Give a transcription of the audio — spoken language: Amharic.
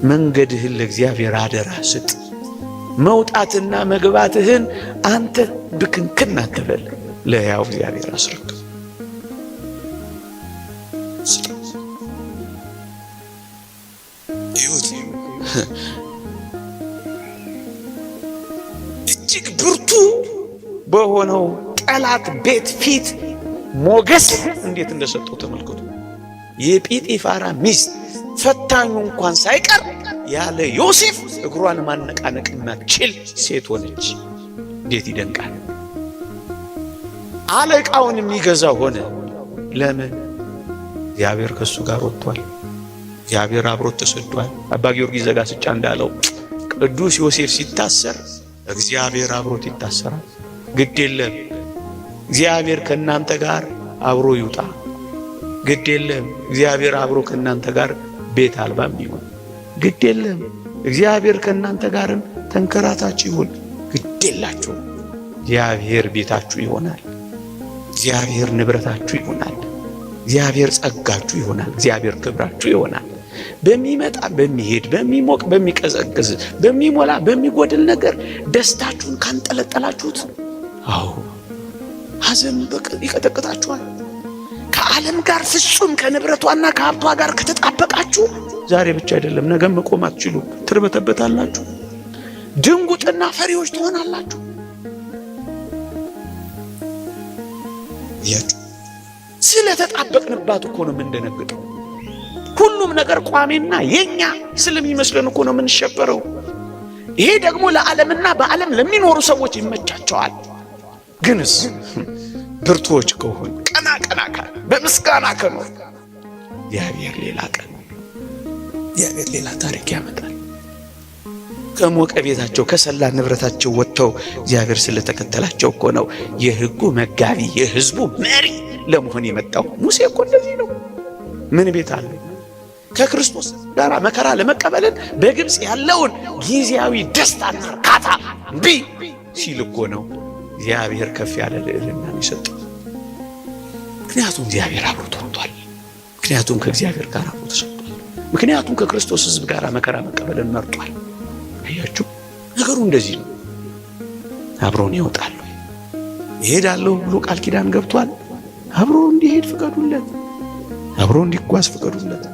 መንገድህን ለእግዚአብሔር አደራ ስጥ። መውጣትና መግባትህን አንተ ብክንክን አትበል፣ ለሕያው እግዚአብሔር አስረክብ። እጅግ ብርቱ በሆነው ጠላት ቤት ፊት ሞገስ እንዴት እንደሰጠው ተመልከቱ። የጲጢፋራ ሚስት ፈታኙ እንኳን ሳይቀር ያለ ዮሴፍ እግሯን ማነቃነቅ ማትችል ሴት ሆነች። እንዴት ይደንቃል! አለቃውን የሚገዛ ሆነ። ለምን? እግዚአብሔር ከሱ ጋር ወጥቷል። እግዚአብሔር አብሮት ተሰዷል። አባ ጊዮርጊስ ዘጋስጫ እንዳለው ቅዱስ ዮሴፍ ሲታሰር እግዚአብሔር አብሮት ይታሰራል። ግድ የለም እግዚአብሔር ከእናንተ ጋር አብሮ ይውጣ። ግድ የለም እግዚአብሔር አብሮ ከእናንተ ጋር ቤት አልባም ይሁን። ግድ የለም እግዚአብሔር ከእናንተ ጋርም ተንከራታች ይሁን። ግድ የላችሁ። እግዚአብሔር ቤታችሁ ይሆናል። እግዚአብሔር ንብረታችሁ ይሆናል። እግዚአብሔር ጸጋችሁ ይሆናል። እግዚአብሔር ክብራችሁ ይሆናል። በሚመጣ በሚሄድ በሚሞቅ በሚቀዘቅዝ በሚሞላ በሚጎድል ነገር ደስታችሁን ካንጠለጠላችሁት፣ አዎ ሐዘን ይቀጠቅጣችኋል። ከዓለም ጋር ፍጹም ከንብረቷና ከሀብቷ ጋር ከተጣበቃችሁ ዛሬ ብቻ አይደለም ነገም መቆም አትችሉም። ትርበተበታላችሁ። ድንጉጥና ፈሪዎች ትሆናላችሁ። ስለተጣበቅንባት እኮ ነው የምንደነግጠው። ሁሉም ነገር ቋሚና የኛ ስለሚመስለን እኮ ነው የምንሸበረው። ይሄ ደግሞ ለዓለምና በዓለም ለሚኖሩ ሰዎች ይመቻቸዋል። ግንስ ብርቱዎች ከሆን ቀና ካል በምስጋና ከኖር እግዚአብሔር ሌላ ቀን እግዚአብሔር ሌላ ታሪክ ያመጣል። ከሞቀ ቤታቸው ከሰላ ንብረታቸው ወጥተው እግዚአብሔር ስለተከተላቸው እኮ ነው የሕጉ መጋቢ የሕዝቡ መሪ ለመሆን የመጣው። ሙሴ እኮ እንደዚህ ነው። ምን ቤት አለ? ከክርስቶስ ጋር መከራ ለመቀበልን በግብፅ ያለውን ጊዜያዊ ደስታና እርካታ እምቢ ሲል እኮ ነው እግዚአብሔር ከፍ ያለ ልዕልና የሰጠው። ምክንያቱም እግዚአብሔር አብሮት ወጥቷል። ምክንያቱም ከእግዚአብሔር ጋር አብሮ ተሰጥቷል። ምክንያቱም ከክርስቶስ ሕዝብ ጋር መከራ መቀበልን መርጧል። አያችሁ፣ ነገሩ እንደዚህ ነው። አብሮን ይወጣል፣ ይሄዳለሁ ብሎ ቃል ኪዳን ገብቷል። አብሮ እንዲሄድ ፍቀዱለት፣ አብሮ እንዲጓዝ ፍቀዱለት።